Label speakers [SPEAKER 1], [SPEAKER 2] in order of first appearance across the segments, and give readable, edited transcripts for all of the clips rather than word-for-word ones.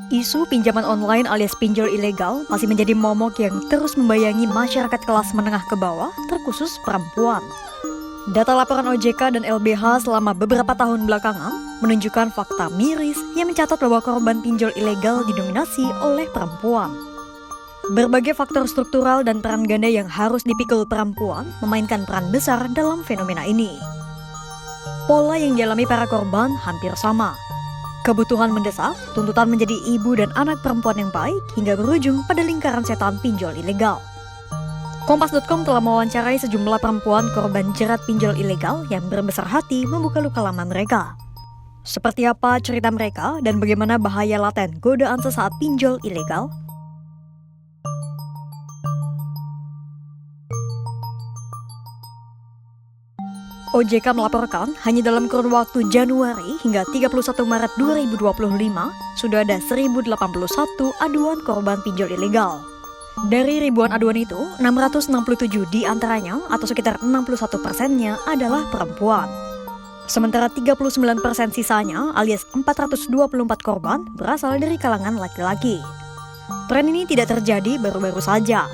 [SPEAKER 1] Isu pinjaman online alias pinjol ilegal masih menjadi momok yang terus membayangi masyarakat kelas menengah ke bawah, terkhusus perempuan. Data laporan OJK dan LBH selama beberapa tahun belakangan menunjukkan fakta miris yang mencatat bahwa korban pinjol ilegal didominasi oleh perempuan. Berbagai faktor struktural dan peran ganda yang harus dipikul perempuan memainkan peran besar dalam fenomena ini. Pola yang dialami para korban hampir sama. Kebutuhan mendesak, tuntutan menjadi ibu dan anak perempuan yang baik hingga berujung pada lingkaran setan pinjol ilegal. Kompas.com telah mewawancarai sejumlah perempuan korban jerat pinjol ilegal yang berbesar hati membuka luka lama mereka. Seperti apa cerita mereka dan bagaimana bahaya laten godaan sesaat pinjol ilegal? OJK melaporkan hanya dalam kurun waktu Januari hingga 31 Maret 2025 sudah ada 1081 aduan korban pinjol ilegal. Dari ribuan aduan itu, 667 diantaranya atau sekitar 61%-nya adalah perempuan. Sementara 39% sisanya alias 424 korban berasal dari kalangan laki-laki. Tren ini tidak terjadi baru-baru saja.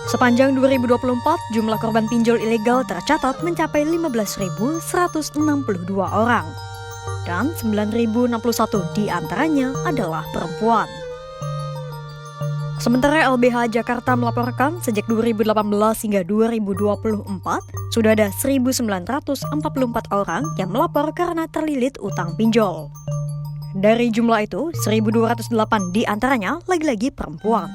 [SPEAKER 1] Sepanjang 2024, jumlah korban pinjol ilegal tercatat mencapai 15.162 orang. Dan 9.061 diantaranya adalah perempuan. Sementara LBH Jakarta melaporkan sejak 2018 hingga 2024, sudah ada 1.944 orang yang melapor karena terlilit utang pinjol. Dari jumlah itu, 1.208 diantaranya lagi-lagi perempuan.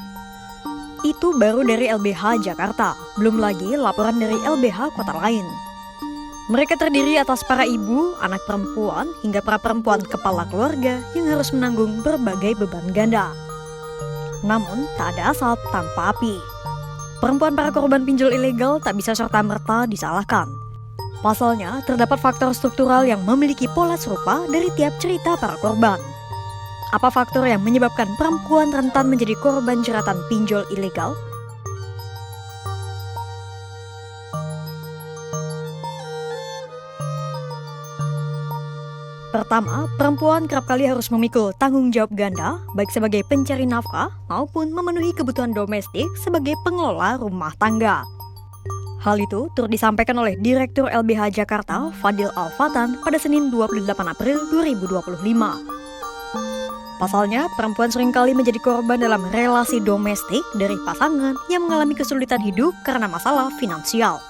[SPEAKER 1] Itu baru dari LBH Jakarta, belum lagi laporan dari LBH kota lain. Mereka terdiri atas para ibu, anak perempuan, hingga para perempuan kepala keluarga yang harus menanggung berbagai beban ganda. Namun, tak ada asap tanpa api. Perempuan para korban pinjol ilegal tak bisa serta-merta disalahkan. Pasalnya, terdapat faktor struktural yang memiliki pola serupa dari tiap cerita para korban. Apa faktor yang menyebabkan perempuan rentan menjadi korban jeratan pinjol ilegal? Pertama, perempuan kerap kali harus memikul tanggung jawab ganda, baik sebagai pencari nafkah maupun memenuhi kebutuhan domestik sebagai pengelola rumah tangga. Hal itu turut disampaikan oleh Direktur LBH Jakarta, Fadil Al-Fatan, pada Senin 28 April 2025. Pasalnya, perempuan seringkali menjadi korban dalam relasi domestik dari pasangan yang mengalami kesulitan hidup karena masalah finansial.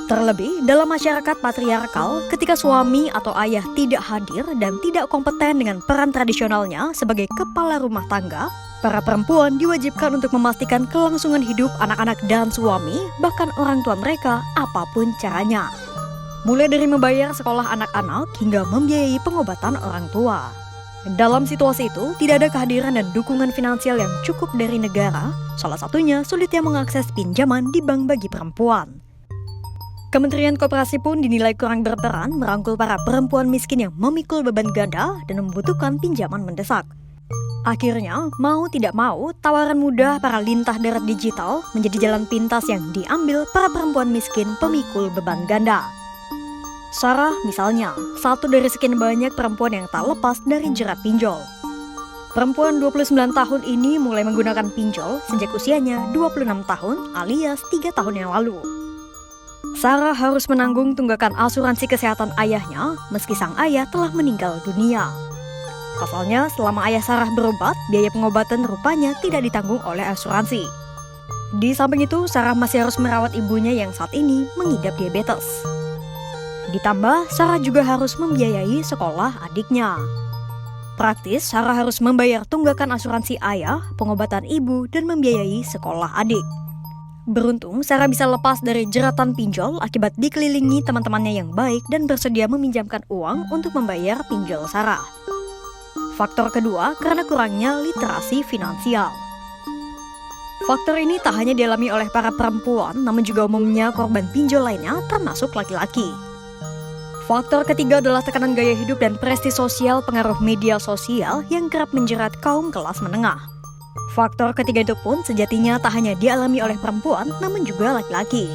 [SPEAKER 1] Terlebih, dalam masyarakat patriarkal, ketika suami atau ayah tidak hadir dan tidak kompeten dengan peran tradisionalnya sebagai kepala rumah tangga, para perempuan diwajibkan untuk memastikan kelangsungan hidup anak-anak dan suami, bahkan orang tua mereka, apapun caranya. Mulai dari membayar sekolah anak-anak hingga membiayai pengobatan orang tua. Dalam situasi itu, tidak ada kehadiran dan dukungan finansial yang cukup dari negara, salah satunya sulitnya mengakses pinjaman di bank bagi perempuan. Kementerian Koperasi pun dinilai kurang berperan merangkul para perempuan miskin yang memikul beban ganda dan membutuhkan pinjaman mendesak. Akhirnya, mau tidak mau, tawaran mudah para lintah darat digital menjadi jalan pintas yang diambil para perempuan miskin pemikul beban ganda. Sarah misalnya, satu dari sekian banyak perempuan yang tak lepas dari jerat pinjol. Perempuan 29 tahun ini mulai menggunakan pinjol sejak usianya 26 tahun alias 3 tahun yang lalu. Sarah harus menanggung tunggakan asuransi kesehatan ayahnya meski sang ayah telah meninggal dunia. Pasalnya, selama ayah Sarah berobat, biaya pengobatan rupanya tidak ditanggung oleh asuransi. Di samping itu, Sarah masih harus merawat ibunya yang saat ini mengidap diabetes. Ditambah, Sarah juga harus membiayai sekolah adiknya. Praktis, Sarah harus membayar tunggakan asuransi ayah, pengobatan ibu, dan membiayai sekolah adik. Beruntung, Sarah bisa lepas dari jeratan pinjol akibat dikelilingi teman-temannya yang baik dan bersedia meminjamkan uang untuk membayar pinjol Sarah. Faktor kedua, karena kurangnya literasi finansial. Faktor ini tak hanya dialami oleh para perempuan, namun juga umumnya korban pinjol lainnya termasuk laki-laki. Faktor ketiga adalah tekanan gaya hidup dan prestise sosial pengaruh media sosial yang kerap menjerat kaum kelas menengah. Faktor ketiga itu pun sejatinya tak hanya dialami oleh perempuan, namun juga laki-laki.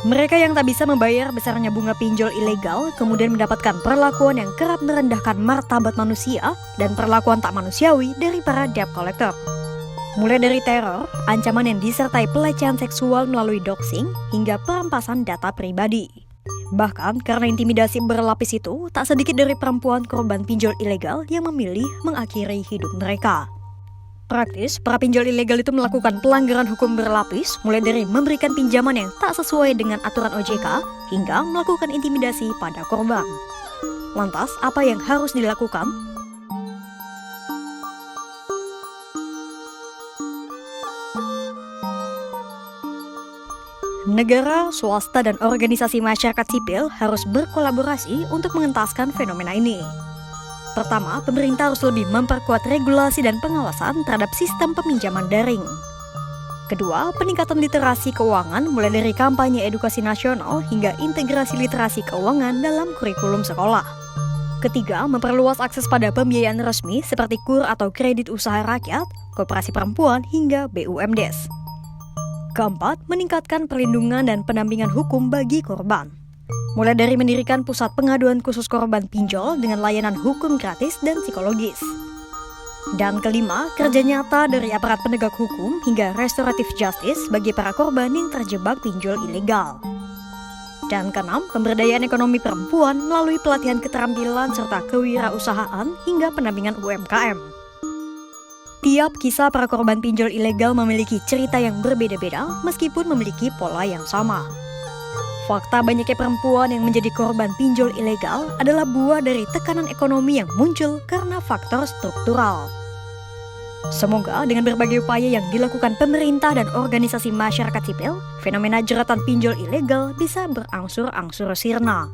[SPEAKER 1] Mereka yang tak bisa membayar besarnya bunga pinjol ilegal kemudian mendapatkan perlakuan yang kerap merendahkan martabat manusia dan perlakuan tak manusiawi dari para debt collector. Mulai dari teror, ancaman yang disertai pelecehan seksual melalui doxing, hingga perampasan data pribadi. Bahkan karena intimidasi berlapis itu, tak sedikit dari perempuan korban pinjol ilegal yang memilih mengakhiri hidup mereka. Praktis, para pinjol ilegal itu melakukan pelanggaran hukum berlapis, mulai dari memberikan pinjaman yang tak sesuai dengan aturan OJK, hingga melakukan intimidasi pada korban. Lantas, apa yang harus dilakukan? Negara, swasta, dan organisasi masyarakat sipil harus berkolaborasi untuk mengentaskan fenomena ini. Pertama, pemerintah harus lebih memperkuat regulasi dan pengawasan terhadap sistem peminjaman daring. Kedua, peningkatan literasi keuangan mulai dari kampanye edukasi nasional hingga integrasi literasi keuangan dalam kurikulum sekolah. Ketiga, memperluas akses pada pembiayaan resmi seperti KUR atau kredit usaha rakyat, koperasi perempuan, hingga BUMDes. Keempat, meningkatkan perlindungan dan pendampingan hukum bagi korban. Mulai dari mendirikan pusat pengaduan khusus korban pinjol dengan layanan hukum gratis dan psikologis. Dan kelima, kerja nyata dari aparat penegak hukum hingga restoratif justice bagi para korban yang terjebak pinjol ilegal. Dan keenam, pemberdayaan ekonomi perempuan melalui pelatihan keterampilan serta kewirausahaan hingga pendampingan UMKM. Tiap kisah para korban pinjol ilegal memiliki cerita yang berbeda-beda meskipun memiliki pola yang sama. Fakta banyaknya perempuan yang menjadi korban pinjol ilegal adalah buah dari tekanan ekonomi yang muncul karena faktor struktural. Semoga dengan berbagai upaya yang dilakukan pemerintah dan organisasi masyarakat sipil, fenomena jeratan pinjol ilegal bisa berangsur-angsur sirna.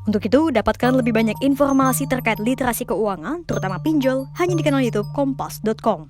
[SPEAKER 1] Untuk itu, dapatkan lebih banyak informasi terkait literasi keuangan, terutama pinjol, hanya di kanal YouTube Kompas.com.